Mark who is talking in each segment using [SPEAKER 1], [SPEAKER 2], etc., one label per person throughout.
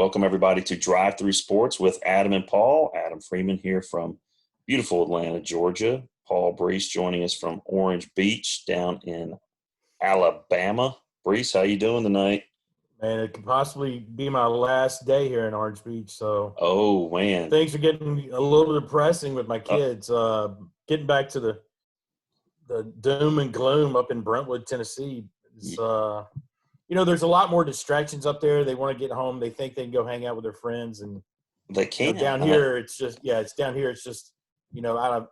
[SPEAKER 1] Welcome, everybody, to Drive Through Sports with Adam and Paul. Adam Freeman here from beautiful Atlanta, Georgia. Paul Brees joining us from Orange Beach down in Alabama. Brees, how you doing tonight?
[SPEAKER 2] Man, it could possibly be my last day here in Orange Beach. So,
[SPEAKER 1] Oh, man.
[SPEAKER 2] things are getting a little depressing with my kids. Getting back to the doom and gloom up in Brentwood, Tennessee. There's a lot more distractions up there. They want to get home. They think they can go hang out with their friends, and
[SPEAKER 1] They can't.
[SPEAKER 2] down here it's just it's down here. It's just out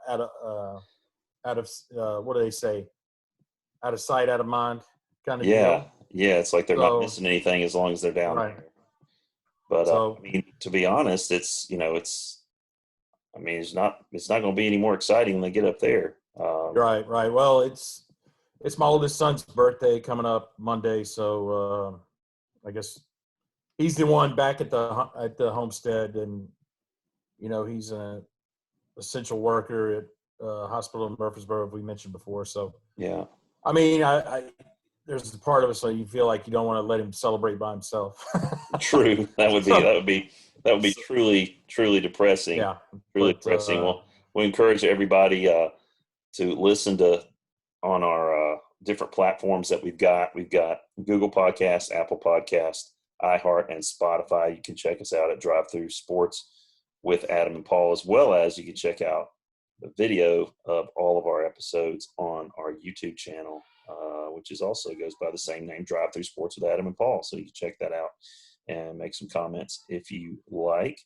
[SPEAKER 2] of what do they say? Out of sight, out of mind, kind of deal.
[SPEAKER 1] Yeah. It's like they're not missing anything as long as they're down there. But to be honest, it's not going to be any more exciting when they get up there.
[SPEAKER 2] Right. Well, it's my oldest son's birthday coming up Monday, so I guess he's the one back at the homestead, and he's an essential worker at hospital in Murfreesboro, we mentioned before. So
[SPEAKER 1] yeah,
[SPEAKER 2] I mean, I there's a part of us so you feel like you don't want to let him celebrate by himself.
[SPEAKER 1] True. That would be truly depressing.
[SPEAKER 2] Yeah,
[SPEAKER 1] truly depressing. Well, we encourage everybody to listen on our different platforms that we've got. We've got Google Podcasts, Apple Podcasts, iHeart, and Spotify. You can check us out at Drive Through Sports with Adam and Paul, as well as you can check out the video of all of our episodes on our YouTube channel, which is also goes by the same name, Drive Through Sports with Adam and Paul. So you can check that out and make some comments if you like.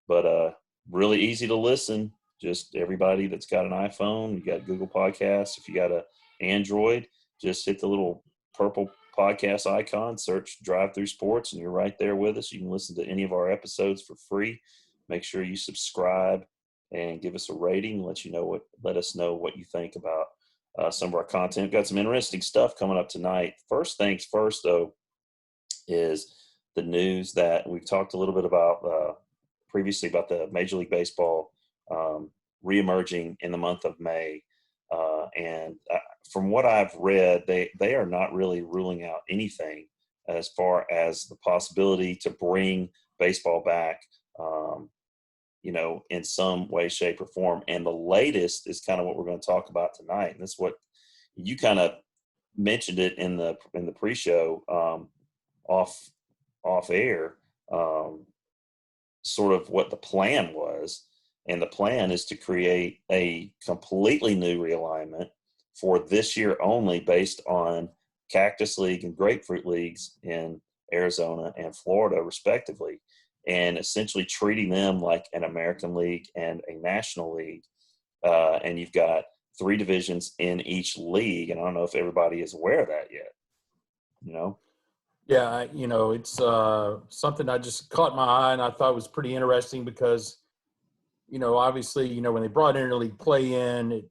[SPEAKER 1] But really easy to listen. Just everybody that's got an iPhone, you got Google Podcasts. If you got an Android, just hit the little purple podcast icon, search Drive Through Sports, and you're right there with us. You can listen to any of our episodes for free. Make sure you subscribe and give us a rating. Let us know what you think about some of our content. We've got some interesting stuff coming up tonight. First things first, though, is the news that we've talked a little bit about previously about the Major League Baseball reemerging in the month of May. And from what I've read, they are not really ruling out anything as far as the possibility to bring baseball back, in some way, shape, or form. And the latest is kind of what we're going to talk about tonight. And that's what you kind of mentioned it in the pre-show off air, sort of what the plan was. And the plan is to create a completely new realignment for this year only based on Cactus League and Grapefruit Leagues in Arizona and Florida, respectively, and essentially treating them like an American League and a National League. And you've got 3 divisions in each league. And I don't know if everybody is aware of that yet,
[SPEAKER 2] Yeah, it's something I just caught my eye and I thought was pretty interesting because – obviously, when they brought interleague play in, it,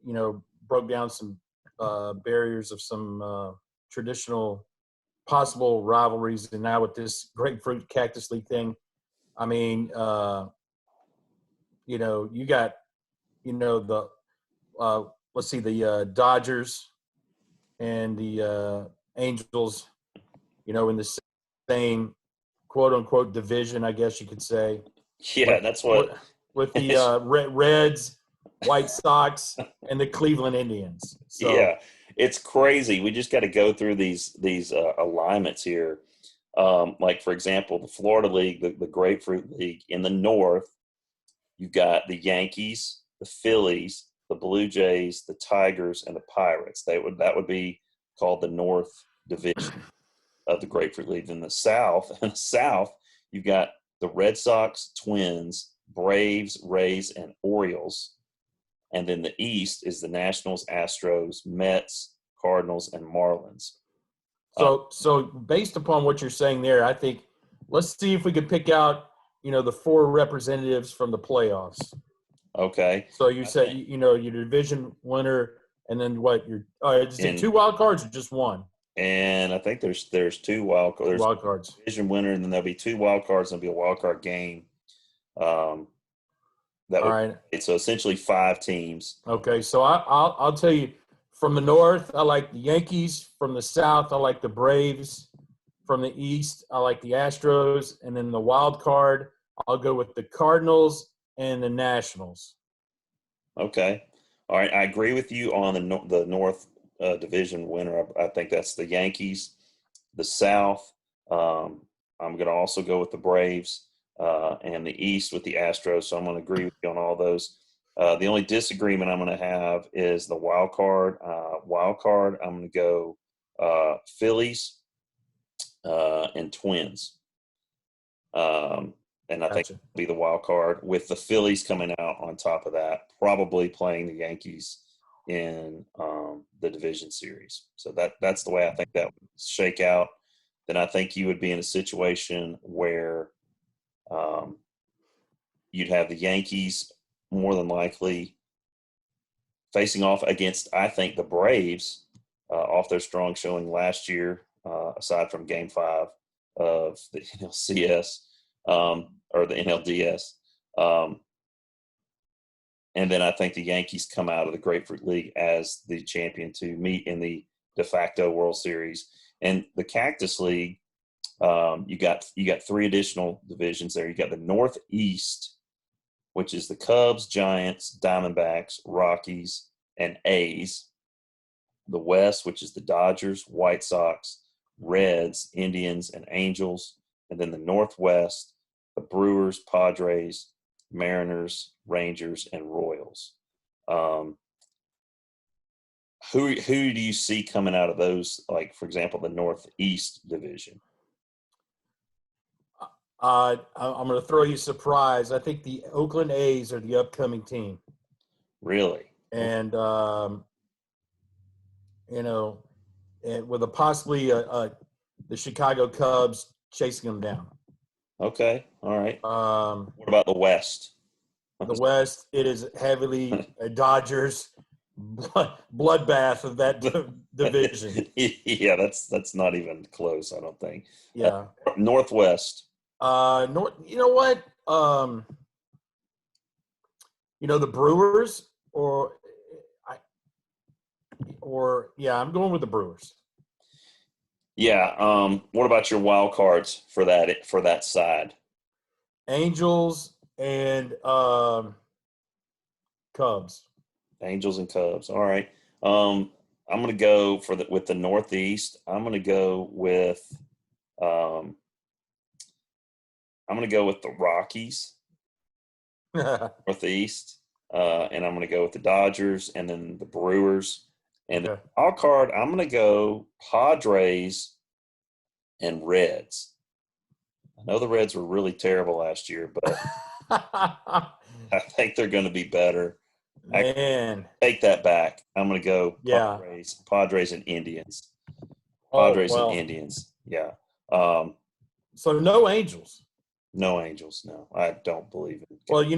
[SPEAKER 2] broke down some barriers of some traditional possible rivalries. And now with this Grapefruit Cactus League thing, I mean, you got, the Dodgers and the Angels, in the same quote unquote division, I guess you could say.
[SPEAKER 1] Yeah, that's what.
[SPEAKER 2] With the Reds, White Sox, and the Cleveland Indians. So,
[SPEAKER 1] yeah, it's crazy. We just got to go through these alignments here. Like, for example, the Florida League, the Grapefruit League, in the north, you've got the Yankees, the Phillies, the Blue Jays, the Tigers, and the Pirates. That would be called the North Division of the Grapefruit League. In the South, you've got the Red Sox, Twins, Braves, Rays, and Orioles. And then the East is the Nationals, Astros, Mets, Cardinals, and Marlins.
[SPEAKER 2] So based upon what you're saying there, I think let's see if we could pick out, the 4 representatives from the playoffs.
[SPEAKER 1] Okay.
[SPEAKER 2] So you said, your division winner, and then what? Is it 2 wild cards or just 1?
[SPEAKER 1] And I think there's 2 wild cards.
[SPEAKER 2] Wild cards.
[SPEAKER 1] Division winner, and then there'll be 2 wild cards, and there'll be a wild card game. Right. So essentially 5 teams.
[SPEAKER 2] Okay, so I'll tell you, from the north, I like the Yankees. From the south, I like the Braves. From the East, I like the Astros, and then the wild card, I'll go with the Cardinals and the Nationals.
[SPEAKER 1] Okay. All right. I agree with you on the North Division winner. I think that's the Yankees. The South, I'm going to also go with the Braves, and the East with the Astros. So I'm going to agree with you on all those. The only disagreement I'm going to have is the wild card. I'm going to go Phillies and Twins. And I think
[SPEAKER 2] Gotcha.
[SPEAKER 1] it'll be the wild card with the Phillies coming out on top of that, probably playing the Yankees in the division series. So that's the way I think that would shake out. Then I think you would be in a situation where you'd have the Yankees more than likely facing off against, I think, the Braves off their strong showing last year, aside from Game 5 of the NLCS. Or the NLDS. And then I think the Yankees come out of the Grapefruit League as the champion to meet in the de facto World Series. And the Cactus League, you got three additional divisions there. You got the Northeast, which is the Cubs, Giants, Diamondbacks, Rockies, and A's. The West, which is the Dodgers, White Sox, Reds, Indians, and Angels. And then the Northwest, the Brewers, Padres, Mariners, Rangers, and Royals. Who do you see coming out of those? Like, for example, the Northeast division.
[SPEAKER 2] I'm going to throw you a surprise. I think the Oakland A's are the upcoming team.
[SPEAKER 1] Really?
[SPEAKER 2] And, and with possibly the Chicago Cubs chasing them down.
[SPEAKER 1] Okay. All right. What about the West?
[SPEAKER 2] The West, it is heavily a Dodgers bloodbath of that division.
[SPEAKER 1] Yeah, that's not even close, I don't think.
[SPEAKER 2] Yeah.
[SPEAKER 1] Northwest.
[SPEAKER 2] You know what? The Brewers I'm going with the Brewers.
[SPEAKER 1] Yeah. What about your wild cards for that side?
[SPEAKER 2] Angels and Cubs.
[SPEAKER 1] Angels and Cubs. All right. I'm going to go with the Northeast. I'm going to go with the Rockies, Northeast, and I'm going to go with the Dodgers, and then the Brewers, and the wild card. I'm going to go Padres and Reds. I know the Reds were really terrible last year, but I think they're going to be better.
[SPEAKER 2] Man,
[SPEAKER 1] take that back. I'm going to go Padres and Indians. And Indians. Yeah.
[SPEAKER 2] So no Angels.
[SPEAKER 1] No Angels. No, I don't believe it.
[SPEAKER 2] Well, do you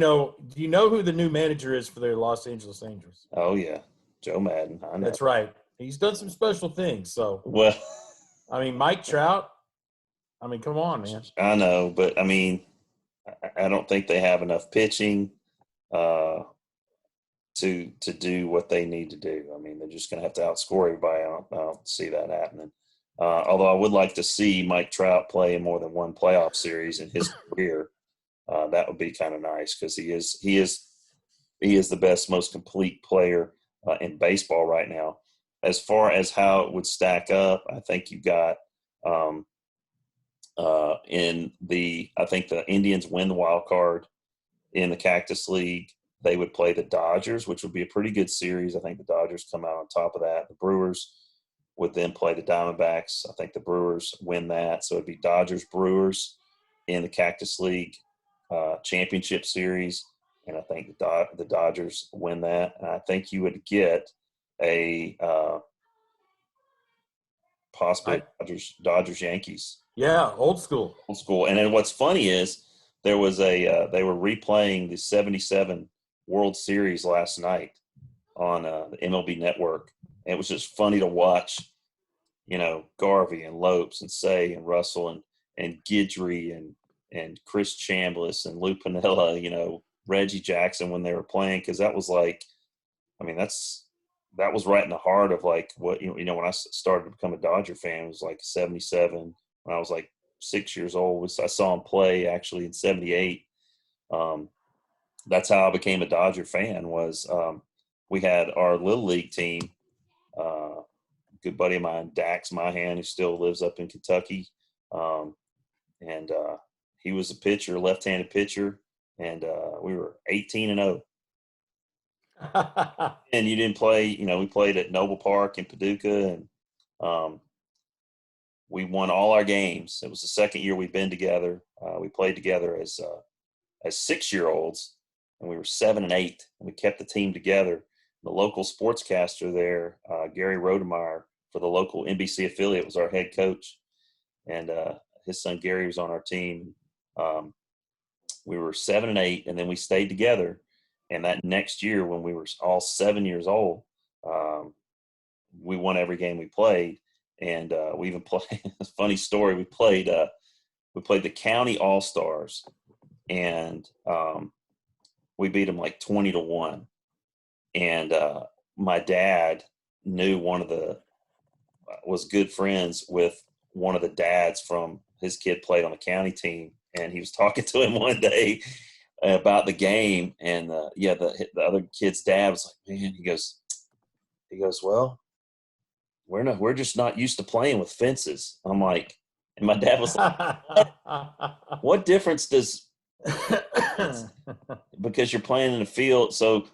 [SPEAKER 2] know who the new manager is for their Los Angeles Angels?
[SPEAKER 1] Oh yeah, Joe Madden. I know.
[SPEAKER 2] That's right. He's done some special things. So
[SPEAKER 1] well,
[SPEAKER 2] I mean, Mike Trout. I mean, come on, man.
[SPEAKER 1] I know, but I mean, I don't think they have enough pitching to do what they need to do. I mean, they're just going to have to outscore everybody. I don't see that happening. Although I would like to see Mike Trout play in more than one playoff series in his career. That would be kind of nice because he is the best, most complete player in baseball right now. As far as how it would stack up, I think you got I think the Indians win the wild card in the Cactus League. They would play the Dodgers, which would be a pretty good series. I think the Dodgers come out on top of that. The Brewers would then play the Diamondbacks. I think the Brewers win that. So it'd be Dodgers-Brewers in the Cactus League championship series. And I think the Dodgers win that. And I think you would get a possibly Dodgers-Yankees.
[SPEAKER 2] Yeah, old school.
[SPEAKER 1] Old school. And then what's funny is there was they were replaying the 77 World Series last night on the MLB Network. And it was just funny to watch, Garvey and Lopes and Say and Russell and Guidry and Chris Chambliss and Lou Piniella, Reggie Jackson when they were playing. Cause that was like, I mean, that was right in the heart of like what, when I started to become a Dodger fan, it was like 77 when I was like 6 years old. I saw him play actually in '78. That's how I became a Dodger fan. We had our little league team. Good buddy of mine, Dax Mahan, who still lives up in Kentucky, um, and he was a pitcher, left-handed pitcher, and we were 18-0. And you didn't play, we played at Noble Park in Paducah, and um, we won all our games. It was the second year we'd been together. We played together as 6-year-olds, and we were 7 and 8, and we kept the team together. The local sportscaster there, Gary Rodemeyer, for the local NBC affiliate, was our head coach, and his son Gary was on our team. We were 7 and 8, and then we stayed together. And that next year, when we were all 7 years old, we won every game we played. And we even played a funny story. We played the county all-stars, and we beat them like 20-1. And my dad knew was good friends with one of the dads from his kid played on the county team. And he was talking to him one day about the game. And the other kid's dad was like, man, he goes, well, we're just not used to playing with fences. I'm like, and my dad was like, what difference does, because you're playing in a field. So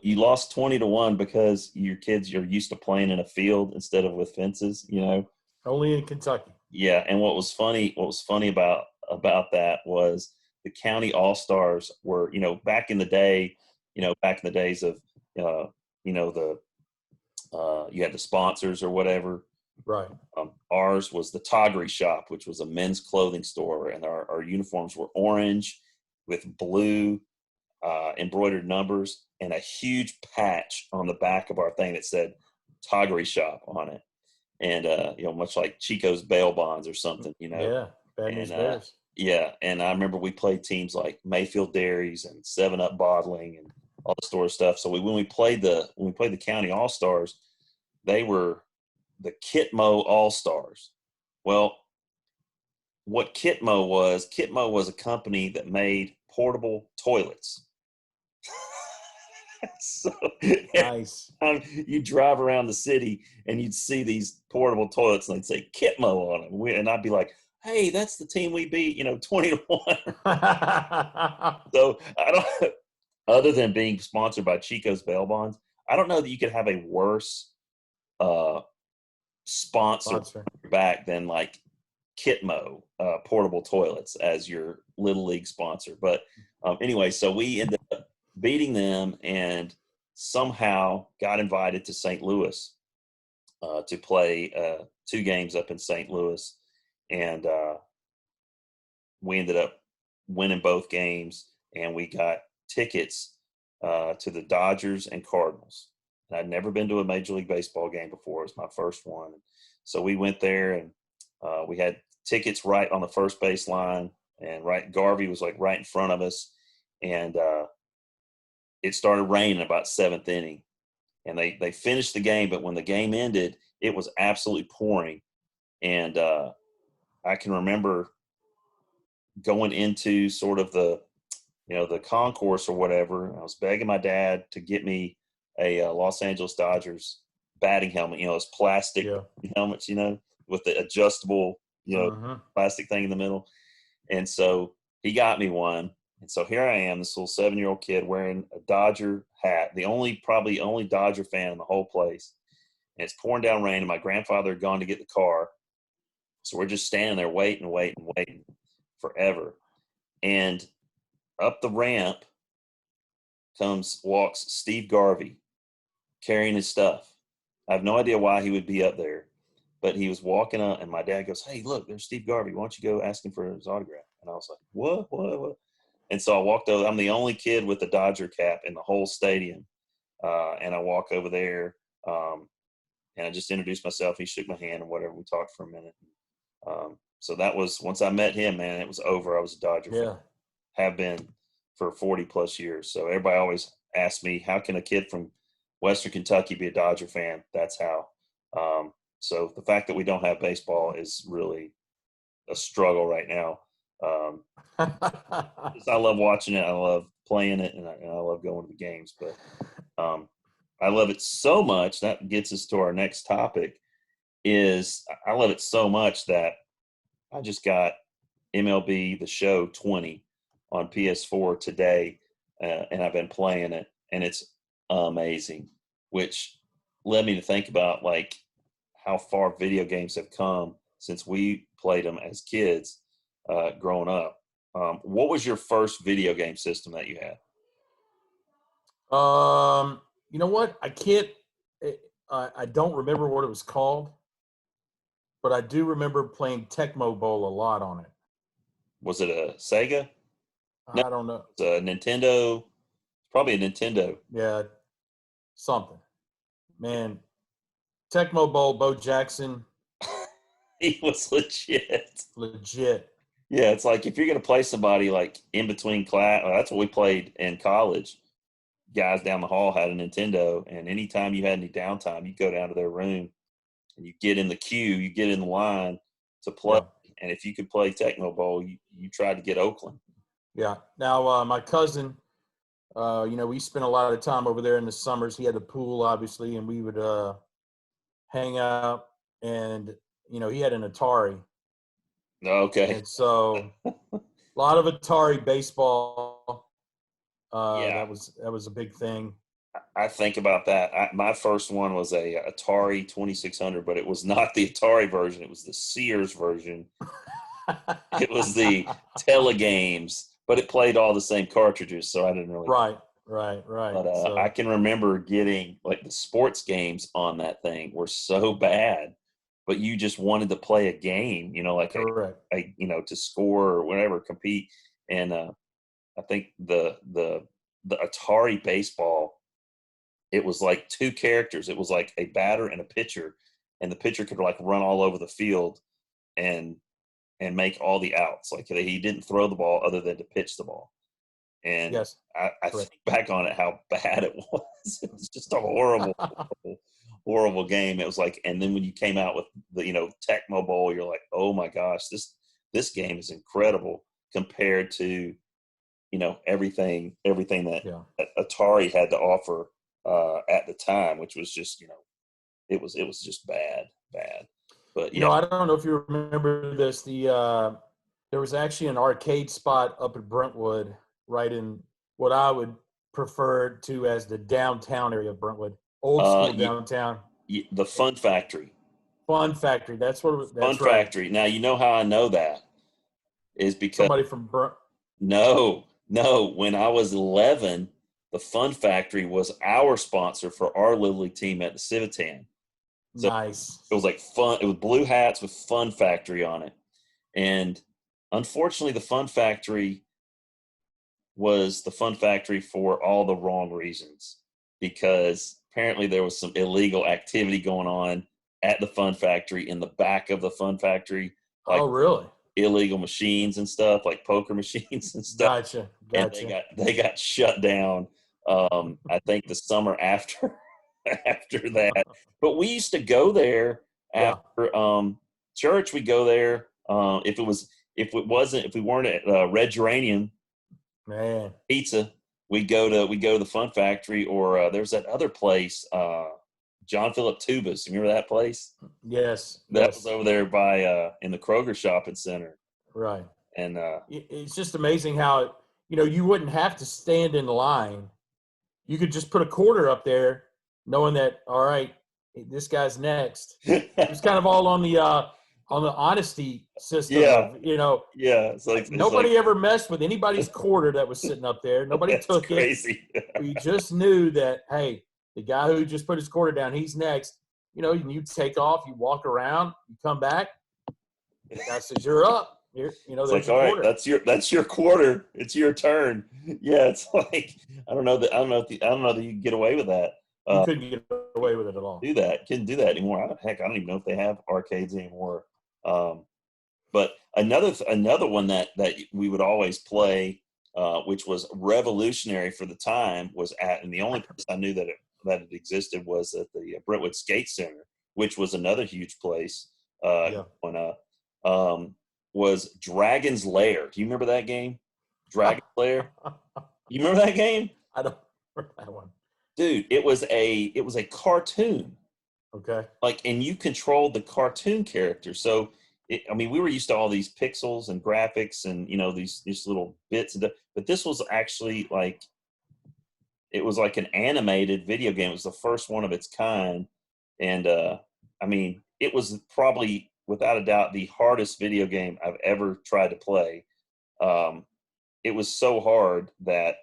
[SPEAKER 1] you lost 20-1 because your kids are used to playing in a field instead of with fences,
[SPEAKER 2] Only in Kentucky.
[SPEAKER 1] Yeah. And what was funny about that was the county all-stars were, back in the day, back in the days of, you had the sponsors or whatever.
[SPEAKER 2] Right.
[SPEAKER 1] Ours was the Toggery Shop, which was a men's clothing store, and our uniforms were orange with blue embroidered numbers and a huge patch on the back of our thing that said Toggery Shop on it. And, much like Chico's bail bonds or something,
[SPEAKER 2] Yeah, Bad News Bears.
[SPEAKER 1] Yeah, and I remember we played teams like Mayfield Dairies and 7-Up Bottling and all the store stuff. So when we played the county all-stars, they were the Kitmo All-Stars. Well, what Kitmo was a company that made portable toilets. So
[SPEAKER 2] Nice.
[SPEAKER 1] you drive around the city and you'd see these portable toilets and they'd say Kitmo on them. And I'd be like, hey, that's the team we beat, 20-1. So I don't, other than being sponsored by Chico's bail bonds, I don't know that you could have a worse sponsor back than like Kitmo portable toilets as your little league sponsor. But anyway, so we ended up beating them and somehow got invited to St. Louis to play 2 games up in St. Louis. And we ended up winning both games, and we got tickets to the Dodgers and Cardinals. And I'd never been to a Major League Baseball game before. It was my first one. So we went there, and we had tickets right on the first base line, and Garvey was like right in front of us. And it started raining about 7th inning, and they finished the game. But when the game ended, it was absolutely pouring. And I can remember going into sort of the concourse or whatever. I was begging my dad to get me a Los Angeles Dodgers batting helmet, those plastic helmets, with the adjustable, plastic thing in the middle. And so he got me one. And so here I am, this little 7-year-old kid wearing a Dodger hat, probably only Dodger fan in the whole place. And it's pouring down rain, and my grandfather had gone to get the car. So we're just standing there waiting forever. And up the ramp walks Steve Garvey carrying his stuff. I have no idea why he would be up there, but he was walking up, and my dad goes, hey, look, there's Steve Garvey. Why don't you go ask him for his autograph? And I was like, what? And so I walked over. I'm the only kid with a Dodger cap in the whole stadium. And I walk over there, and I just introduced myself. He shook my hand and whatever. We talked for a minute. So that was, once I met him, man, it was over. I was a Dodger fan. Have been for 40 plus years. So everybody always asks me, how can a kid from Western Kentucky be a Dodger fan? That's how. So the fact that we don't have baseball is really a struggle right now. Um, I love watching it. I love playing it, and I love going to the games. But I love it so much. That gets us to our next topic. Is I love it so much that I just got MLB The Show 20 on PS4 today, and I've been playing it, and it's amazing. Which led me to think about like how far video games have come since we played them as kids growing up. What was your first video game system that you had?
[SPEAKER 2] You know what? I can't. I don't remember what it was called, but I do remember playing Tecmo Bowl a lot on it.
[SPEAKER 1] Was it a Sega? No,
[SPEAKER 2] I don't know.
[SPEAKER 1] it's a Nintendo. Probably a Nintendo.
[SPEAKER 2] Yeah, something. Man, Tecmo Bowl, Bo Jackson,
[SPEAKER 1] He was legit.
[SPEAKER 2] legit.
[SPEAKER 1] Yeah, it's like if you're going to play somebody like in between class, that's what we played in college. Guys down the hall had a Nintendo, and anytime you had any downtime, you go down to their room and you get in the queue, you get in the line to play.
[SPEAKER 2] Yeah,
[SPEAKER 1] And if you could play Tecmo Bowl, you tried to get Oakland.
[SPEAKER 2] yeah. Now, my cousin, we spent a lot of time over there in the summers. He had a pool, obviously, and we would hang out. And he had an Atari,
[SPEAKER 1] Okay.
[SPEAKER 2] and so a lot of Atari baseball.
[SPEAKER 1] Yeah,
[SPEAKER 2] That was a big thing.
[SPEAKER 1] I think about that. My first one was a Atari 2600, but it was not the Atari version. It was the Sears version. It was the Telegames, but it played all the same cartridges, so I didn't really.
[SPEAKER 2] Right, right, right.
[SPEAKER 1] But I
[SPEAKER 2] So
[SPEAKER 1] can remember getting like the sports games on that thing were so bad, but you just wanted to play a game, like
[SPEAKER 2] correct.
[SPEAKER 1] to score or whatever, compete. And I think the Atari baseball, it was like two characters. It was like a batter and a pitcher, and the pitcher could like run all over the field and make all the outs. Like he didn't throw the ball other than to pitch the ball. And
[SPEAKER 2] Yes,
[SPEAKER 1] I think
[SPEAKER 2] correct.
[SPEAKER 1] back on it how bad it was. It was just a horrible, horrible, horrible game. It was like, and then when you came out with the Tecmo Bowl, you're like, oh my gosh, this game is incredible compared to everything that
[SPEAKER 2] Yeah.
[SPEAKER 1] Atari had to offer at the time, which was just it was just bad. But yeah,
[SPEAKER 2] I don't know if you remember this. There was actually an arcade spot up at Brentwood, right in what I would prefer to as the downtown area of Brentwood, old
[SPEAKER 1] uh,
[SPEAKER 2] school downtown.
[SPEAKER 1] the Fun Factory.
[SPEAKER 2] Fun Factory. That's what.
[SPEAKER 1] Fun
[SPEAKER 2] That's right.
[SPEAKER 1] Factory. Now you know how I know that is because
[SPEAKER 2] Somebody from
[SPEAKER 1] no. When I was 11, the Fun Factory was our sponsor for our Little League team at the Civitan. So
[SPEAKER 2] Nice.
[SPEAKER 1] it was like fun. It was blue hats with Fun Factory on it, and unfortunately, the Fun Factory was the Fun Factory for all the wrong reasons because apparently there was some illegal activity going on at the Fun Factory in the back of the Fun Factory, like
[SPEAKER 2] Oh, really?
[SPEAKER 1] illegal machines and stuff, like poker machines and stuff.
[SPEAKER 2] Gotcha.
[SPEAKER 1] And
[SPEAKER 2] Gotcha.
[SPEAKER 1] they got shut down. I think the summer after after that. But we used to go there
[SPEAKER 2] Yeah.
[SPEAKER 1] after church. We go there if we weren't at Red Geranium
[SPEAKER 2] Man.
[SPEAKER 1] Pizza. We go to the Fun Factory, or there's that other place, John Philip Tubas. Remember that place?
[SPEAKER 2] Yes.
[SPEAKER 1] That was
[SPEAKER 2] Yes.
[SPEAKER 1] over there by in the Kroger shopping center.
[SPEAKER 2] Right.
[SPEAKER 1] And
[SPEAKER 2] It's just amazing how you wouldn't have to stand in line. You could just put a quarter up there, knowing that all right, this guy's next. It was kind of all on the honesty system
[SPEAKER 1] yeah,
[SPEAKER 2] of
[SPEAKER 1] yeah. It's like
[SPEAKER 2] nobody ever messed with anybody's quarter that was sitting up there. Nobody
[SPEAKER 1] that's
[SPEAKER 2] took it.
[SPEAKER 1] crazy.
[SPEAKER 2] We just knew that hey, the guy who just put his quarter down, he's next. And you take off, you walk around, you come back. The guy says you're up.
[SPEAKER 1] It's
[SPEAKER 2] There's
[SPEAKER 1] like,
[SPEAKER 2] your
[SPEAKER 1] all right,
[SPEAKER 2] quarter.
[SPEAKER 1] that's your quarter. It's your turn. Yeah, it's like I don't know that you can get away with that.
[SPEAKER 2] You couldn't get away with it at all.
[SPEAKER 1] Do that. Couldn't do that anymore. Heck, I don't even know if they have arcades anymore. Um, but another one that we would always play, which was revolutionary for the time, and the only place I knew that it existed was at the Brentwood Skate Center, which was another huge place
[SPEAKER 2] Yeah.
[SPEAKER 1] growing up. was Dragon's Lair. Do you remember that game? Dragon's Lair. You remember that game?
[SPEAKER 2] I don't remember that one.
[SPEAKER 1] Dude, it was a cartoon.
[SPEAKER 2] Okay.
[SPEAKER 1] Like, and you controlled the cartoon character. So, I mean, we were used to all these pixels and graphics and, you know, these little bits and stuff. But this was actually like, it was like an animated video game. It was the first one of its kind. And, I mean, it was probably, without a doubt, the hardest video game I've ever tried to play. It was so hard that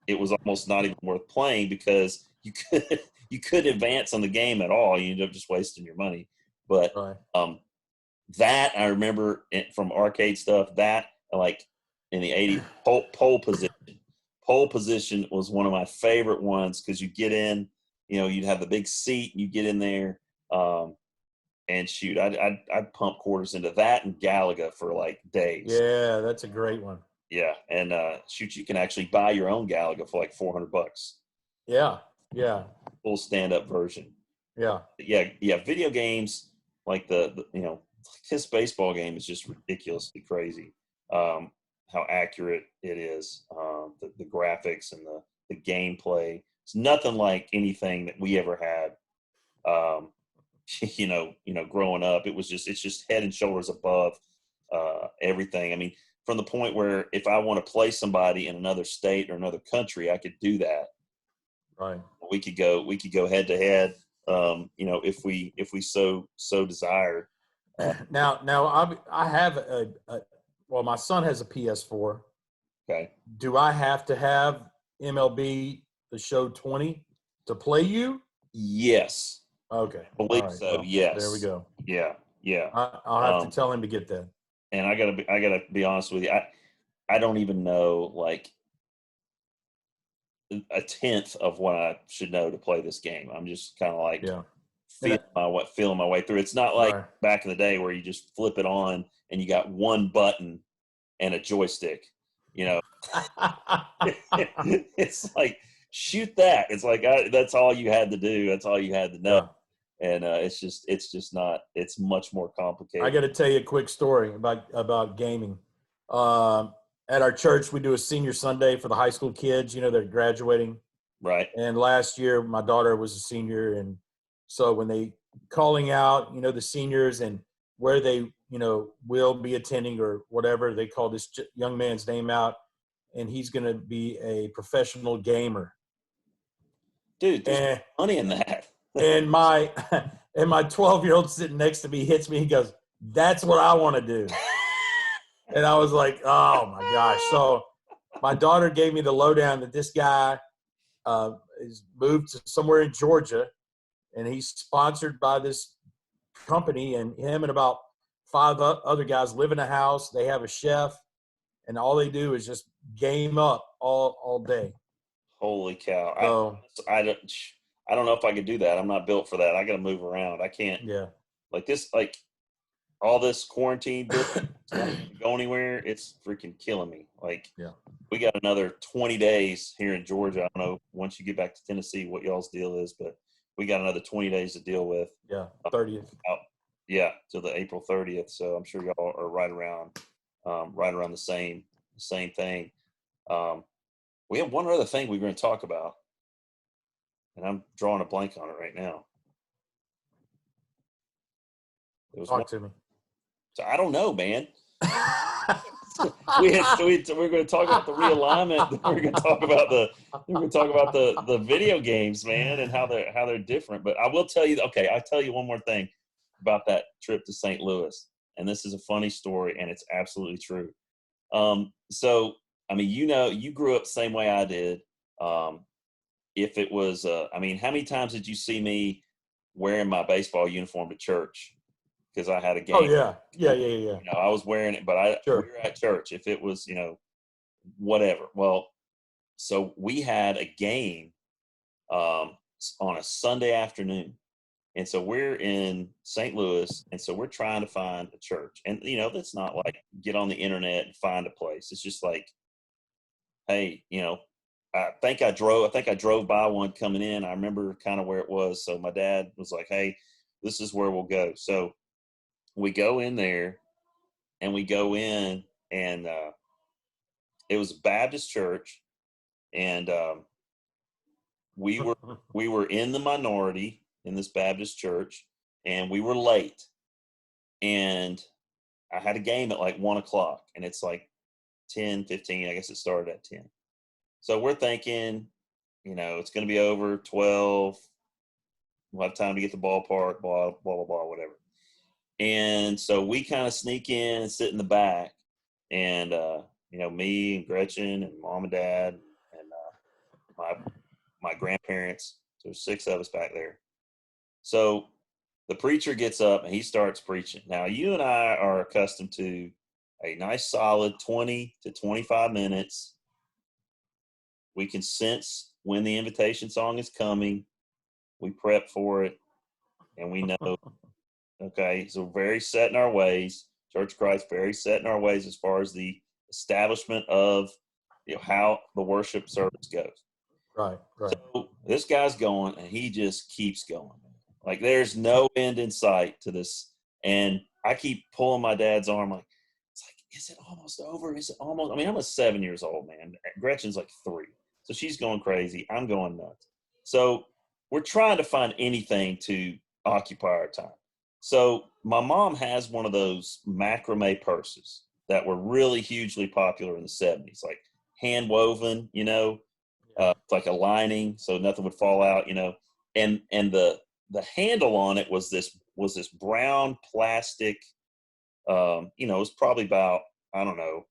[SPEAKER 1] it was almost not even worth playing because you couldn't advance on the game at all. You ended up just wasting your money. But
[SPEAKER 2] Right.
[SPEAKER 1] that I remember from arcade stuff. That, like, in the '80s, pole position. Pole position was one of my favorite ones because you get in, you know, you'd have the big seat, and you get in there, and shoot, I'd pump quarters into that and Galaga for like days.
[SPEAKER 2] Yeah, that's a great one.
[SPEAKER 1] Yeah, and shoot, you can actually buy your own Galaga for like $400.
[SPEAKER 2] Yeah. Yeah.
[SPEAKER 1] Full stand-up version.
[SPEAKER 2] Yeah.
[SPEAKER 1] Yeah. Video games like the you know, this baseball game is just ridiculously crazy. How accurate it is, the graphics and the gameplay. It's nothing like anything that we ever had. You know, growing up, it's just head and shoulders above everything. I mean, from the point where if I want to play somebody in another state or another country, I could do that.
[SPEAKER 2] Right.
[SPEAKER 1] We could go head to head. You know, if we so desire.
[SPEAKER 2] Now I have well, my son has a PS4.
[SPEAKER 1] Okay.
[SPEAKER 2] Do I have to have MLB The Show 20 to play you?
[SPEAKER 1] Yes.
[SPEAKER 2] Okay.
[SPEAKER 1] I believe
[SPEAKER 2] All right.
[SPEAKER 1] so.
[SPEAKER 2] Well,
[SPEAKER 1] Yes.
[SPEAKER 2] there we go.
[SPEAKER 1] Yeah. Yeah.
[SPEAKER 2] I'll have to tell him to get that.
[SPEAKER 1] And I gotta be honest with you. I don't even know like a tenth of what I should know to play this game. I'm just kind of like
[SPEAKER 2] Yeah.
[SPEAKER 1] feeling my way through. It's not like
[SPEAKER 2] Right.
[SPEAKER 1] back in the day where you just flip it on and you got one button and a joystick. You know, it's like shoot that. It's like that's all you had to do. That's all you had to know.
[SPEAKER 2] Yeah.
[SPEAKER 1] And it's just not. It's much more complicated.
[SPEAKER 2] I got to tell you a quick story about gaming. At our church, we do a senior Sunday for the high school kids. You know, they're graduating.
[SPEAKER 1] Right.
[SPEAKER 2] And last year, my daughter was a senior, and so when they calling out, you know, the seniors and where they, you know, will be attending or whatever, they call this young man's name out, and he's going to be a professional gamer.
[SPEAKER 1] Dude, there's money in that.
[SPEAKER 2] And my 12-year-old sitting next to me hits me. He goes, "That's what I want to do." And I was like, "Oh my gosh!" So my daughter gave me the lowdown that this guy is moved to somewhere in Georgia, and he's sponsored by this company. And him and about 5 other guys live in a house. They have a chef, and all they do is just game up all day.
[SPEAKER 1] Holy cow!
[SPEAKER 2] So,
[SPEAKER 1] I don't know if I could do that. I'm not built for that. I got to move around. I can't.
[SPEAKER 2] Yeah.
[SPEAKER 1] Like this, like all this quarantine business, not go anywhere. It's freaking killing me. Like,
[SPEAKER 2] yeah.
[SPEAKER 1] We got another 20 days here in Georgia. I don't know once you get back to Tennessee what y'all's deal is, but we got another 20 days to deal with.
[SPEAKER 2] Yeah. 30th.
[SPEAKER 1] Yeah, till the April 30th. So I'm sure y'all are right around the same thing. We have one other thing we're going to talk about. And I'm drawing a blank on it right now.
[SPEAKER 2] Talk to me.
[SPEAKER 1] So I don't know, man. We're going to talk about the realignment. We're going to talk about the video games, man, and how they're different. But I will tell you. Okay, I'll tell you one more thing about that trip to St. Louis. And this is a funny story, and it's absolutely true. So I mean, you know, you grew up the same way I did. If it was, I mean, how many times did you see me wearing my baseball uniform to church? Because I had a game.
[SPEAKER 2] Oh, yeah. Yeah.
[SPEAKER 1] You know, I was wearing it, but we were at church. If it was, you know, whatever. Well, so we had a game on a Sunday afternoon. And so we're in St. Louis, and so we're trying to find a church. And, you know, that's not like get on the internet and find a place. It's just like, hey, you know, I think I drove by one coming in. I remember kind of where it was. So my dad was like, hey, this is where we'll go. So we go in there, and we go in, and it was a Baptist church, and we were in the minority in this Baptist church, and we were late, and I had a game at like 1:00, and it's like 10:15. I guess it started at 10. So we're thinking, it's going to be over 12. We'll have time to get the ballpark, blah, blah, blah, blah, whatever. And so we kind of sneak in and sit in the back. And, me and Gretchen and mom and dad and my grandparents. So there's 6 of us back there. So the preacher gets up and he starts preaching. Now, you and I are accustomed to a nice solid 20 to 25 minutes. We can sense when the invitation song is coming. We prep for it, and we know, okay, so very set in our ways. Church of Christ, very set in our ways as far as the establishment of how the worship service goes.
[SPEAKER 2] Right.
[SPEAKER 1] So this guy's going, and he just keeps going. Like, there's no end in sight to this. And I keep pulling my dad's arm, like, it's like, is it almost over? Is it almost? I mean, I'm a 7 years old, man. Gretchen's like 3. So she's going crazy. I'm going nuts. So we're trying to find anything to occupy our time. So my mom has one of those macrame purses that were really hugely popular in the 70s, like hand woven, like a lining so nothing would fall out, and the handle on it was this brown plastic, it was probably about, I don't know,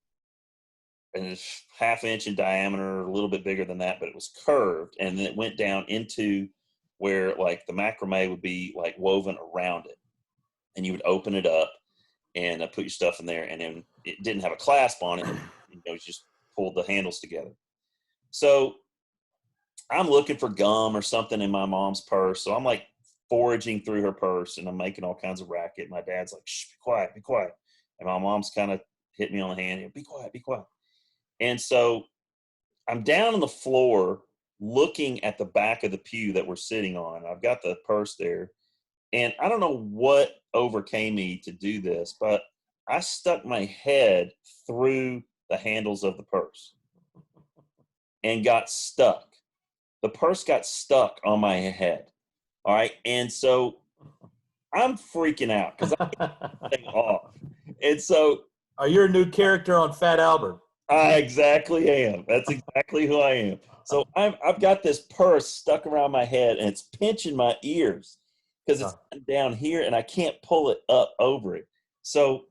[SPEAKER 1] and it's 1/2 inch in diameter, a little bit bigger than that, but it was curved, and then it went down into where like the macrame would be like woven around it, and you would open it up and put your stuff in there, and then it didn't have a clasp on it. You just pulled the handles together. So I'm looking for gum or something in my mom's purse, so I'm like foraging through her purse, and I'm making all kinds of racket. My dad's like, "Shh, be quiet," and my mom's kind of hit me on the hand, "Be quiet." And so I'm down on the floor looking at the back of the pew that we're sitting on. I've got the purse there. And I don't know what overcame me to do this, but I stuck my head through the handles of the purse and got stuck. The purse got stuck on my head. All right. And so I'm freaking out because I get the thing off. And so
[SPEAKER 2] Are you a new character on Fat Albert?
[SPEAKER 1] I exactly am. That's exactly who I am. So I've got this purse stuck around my head, and it's pinching my ears because it's down here, and I can't pull it up over it. So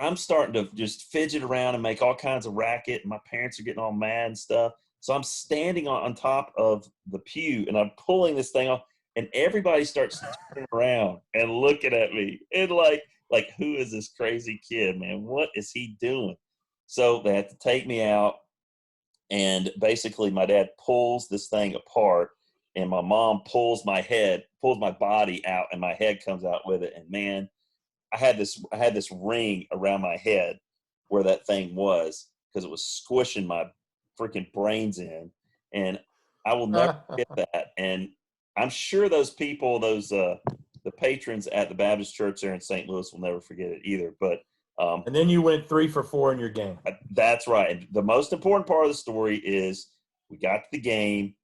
[SPEAKER 1] I'm starting to just fidget around and make all kinds of racket. And my parents are getting all mad and stuff. So I'm standing on top of the pew, and I'm pulling this thing off, and everybody starts turning around and looking at me. And like, who is this crazy kid, man? What is he doing? So they had to take me out, and basically my dad pulls this thing apart, and my mom pulls my body out, and my head comes out with it. And man, I had this ring around my head where that thing was, because it was squishing my freaking brains in, and I will never forget that. And I'm sure those people, the patrons at the Baptist church there in St. Louis, will never forget it either. But
[SPEAKER 2] and then you went 3 for 4 in your game.
[SPEAKER 1] That's right. And the most important part of the story is we got to the game,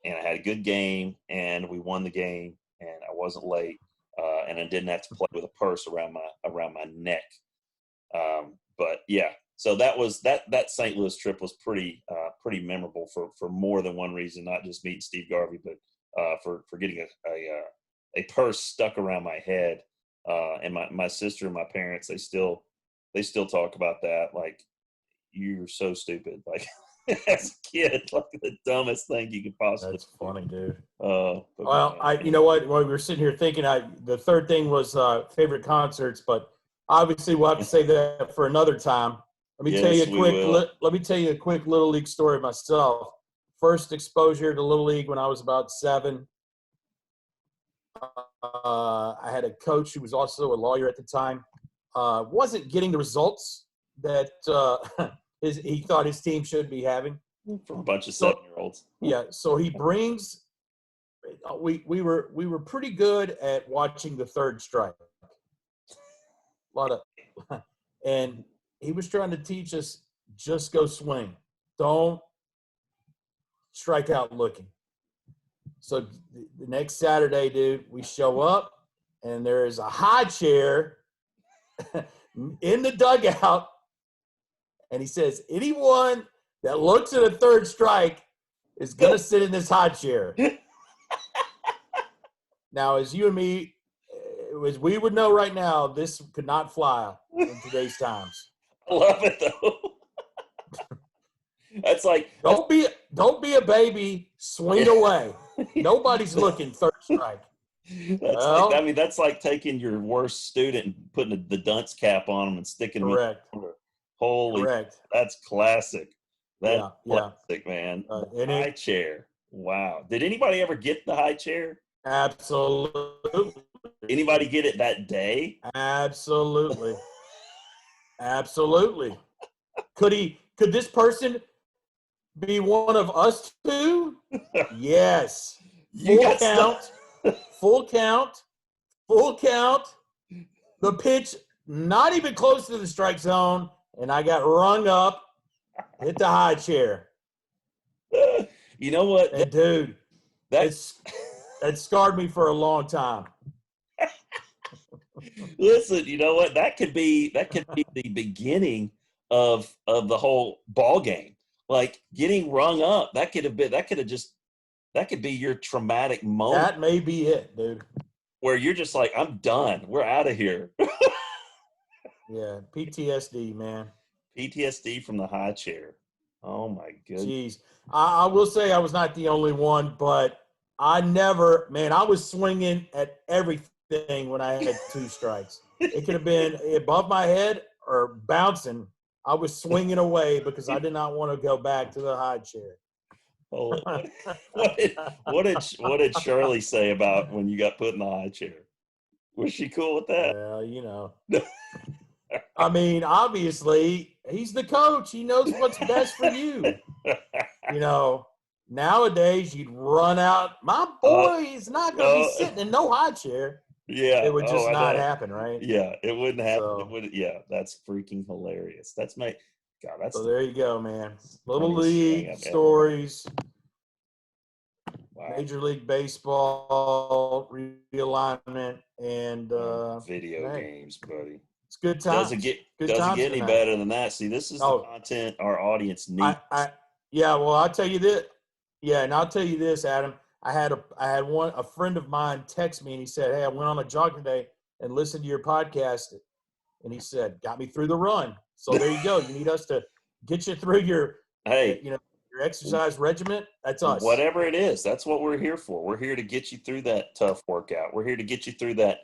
[SPEAKER 1] and I had a good game, and we won the game, and I wasn't late, and I didn't have to play with a purse around my neck. But yeah, so that St. Louis trip was pretty memorable for more than one reason, not just meeting Steve Garvey, but for getting a purse stuck around my head. And my sister and my parents, they still talk about that. Like, you're so stupid. Like, as a kid, like the dumbest thing you could possibly.
[SPEAKER 2] That's funny, dude.
[SPEAKER 1] Well,
[SPEAKER 2] you know what? While we were sitting here thinking, the third thing was favorite concerts, but obviously we'll have to say that for another time. Let me tell you a quick Little League story myself. First exposure to Little League when I was about 7. I had a coach who was also a lawyer at the time. Wasn't getting the results that he thought his team should be having.
[SPEAKER 1] From a bunch of 7-year-olds.
[SPEAKER 2] Yeah, so he brings. We were pretty good at watching the third strike. A lot of, And he was trying to teach us, just go swing. Don't strike out looking. So the next Saturday, dude, we show up, and there is a high chair in the dugout. And he says, anyone that looks at a third strike is going to sit in this high chair. Now, as you and me, as we would know right now, this could not fly in today's times.
[SPEAKER 1] I love it, though. That's like
[SPEAKER 2] don't be a baby. Swing away. Nobody's looking third strike.
[SPEAKER 1] That's like taking your worst student and putting the dunce cap on them and sticking
[SPEAKER 2] correct.
[SPEAKER 1] them. Holy,
[SPEAKER 2] correct.
[SPEAKER 1] That's classic. That's classic,
[SPEAKER 2] yeah.
[SPEAKER 1] man. High chair. Wow. Did anybody ever get the high chair?
[SPEAKER 2] Absolutely.
[SPEAKER 1] Anybody get it that day?
[SPEAKER 2] Absolutely. Absolutely. Could this person be one of us two? Yes. Full count. The pitch, not even close to the strike zone, and I got rung up, hit the high chair.
[SPEAKER 1] You know what?
[SPEAKER 2] And dude, it scarred me for a long time.
[SPEAKER 1] Listen, you know what? That could be the beginning of the whole ball game. Like getting rung up, that could be your traumatic moment.
[SPEAKER 2] That may be it, dude.
[SPEAKER 1] Where you're just like, I'm done. We're out of here.
[SPEAKER 2] Yeah, PTSD, man.
[SPEAKER 1] PTSD from the high chair. Oh my goodness.
[SPEAKER 2] Jeez. I will say I was not the only one, but I was swinging at everything when I had two strikes. It could have been above my head or bouncing. I was swinging away because I did not want to go back to the high chair.
[SPEAKER 1] Oh, what did Shirley say about when you got put in the high chair? Was she cool with that?
[SPEAKER 2] Well, I mean, obviously, he's the coach. He knows what's best for you. Nowadays you'd run out. My boy is not going to be sitting in no high chair.
[SPEAKER 1] Yeah,
[SPEAKER 2] it would just not happen, right?
[SPEAKER 1] Yeah, it wouldn't happen. That's freaking hilarious.
[SPEAKER 2] So there you go, man. Little league stories. Wow. Major League Baseball realignment and
[SPEAKER 1] video games, buddy.
[SPEAKER 2] It's good times.
[SPEAKER 1] Doesn't get any better than that. See, this is the content our audience needs.
[SPEAKER 2] I'll tell you this. Yeah, and I'll tell you this, Adam. I had a friend of mine text me and he said, "Hey, I went on a jog today and listened to your podcast," and he said, "Got me through the run." So there you go. You need us to get you through your your exercise regimen. That's us.
[SPEAKER 1] Whatever it is, that's what we're here for. We're here to get you through that tough workout. We're here to get you through that,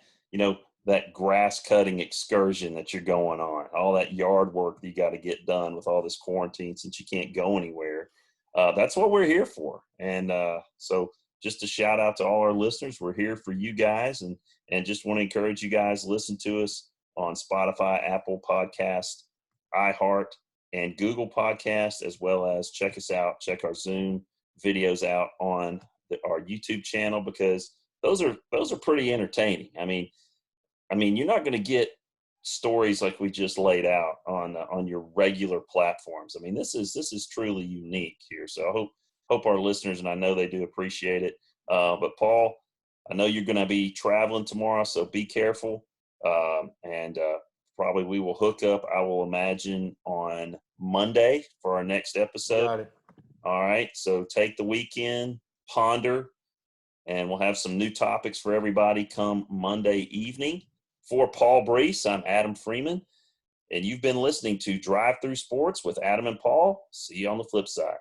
[SPEAKER 1] that grass cutting excursion that you're going on, all that yard work that you got to get done with all this quarantine since you can't go anywhere. That's what we're here for. And so just a shout out to all our listeners. We're here for you guys and just want to encourage you guys, listen to us on Spotify, Apple Podcast, iHeart, and Google Podcast, as well as check us out, check our Zoom videos out on our YouTube channel, because those are pretty entertaining. I mean, you're not going to get stories like we just laid out on your regular platforms. I mean, this is truly unique here. So I hope our listeners, and I know they do appreciate it. But Paul, I know you're going to be traveling tomorrow, so be careful. And probably we will hook up, I will imagine, on Monday for our next episode.
[SPEAKER 2] Got it.
[SPEAKER 1] All right. So take the weekend, ponder, and we'll have some new topics for everybody come Monday evening. For Paul Brees, I'm Adam Freeman, and you've been listening to Drive Through Sports with Adam and Paul. See you on the flip side.